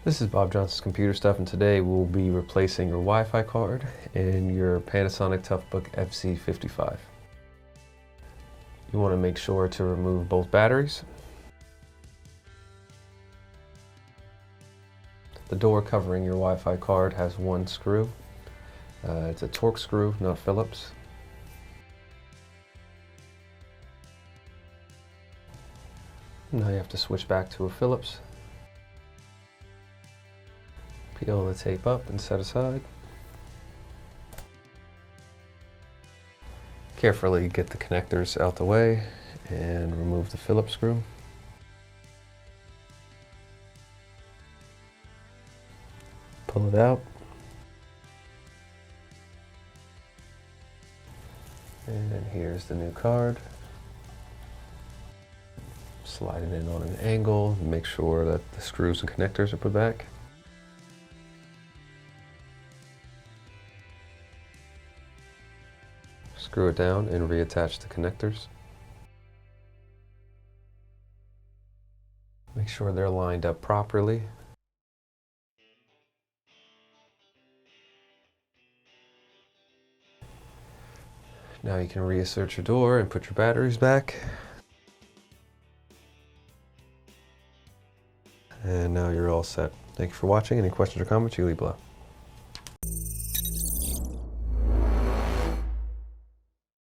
This is Bob Johnson's Computer Stuff, and today we'll be replacing your Wi-Fi card in your Panasonic Toughbook FZ-55. You want to make sure to remove both batteries. The door covering your Wi-Fi card has one screw. It's a Torx screw, not Phillips. Now you have to switch back to a Phillips. Peel the tape up and set aside. Carefully get the connectors out the way and remove the Phillips screw. Pull it out. And here's the new card. Slide it in on an angle, make sure that the screws and connectors are put back. Screw it down and reattach the connectors. Make sure they're lined up properly. Now you can reassert your door and put your batteries back. And now you're all set. Thank you for watching. Any questions or comments, you leave below.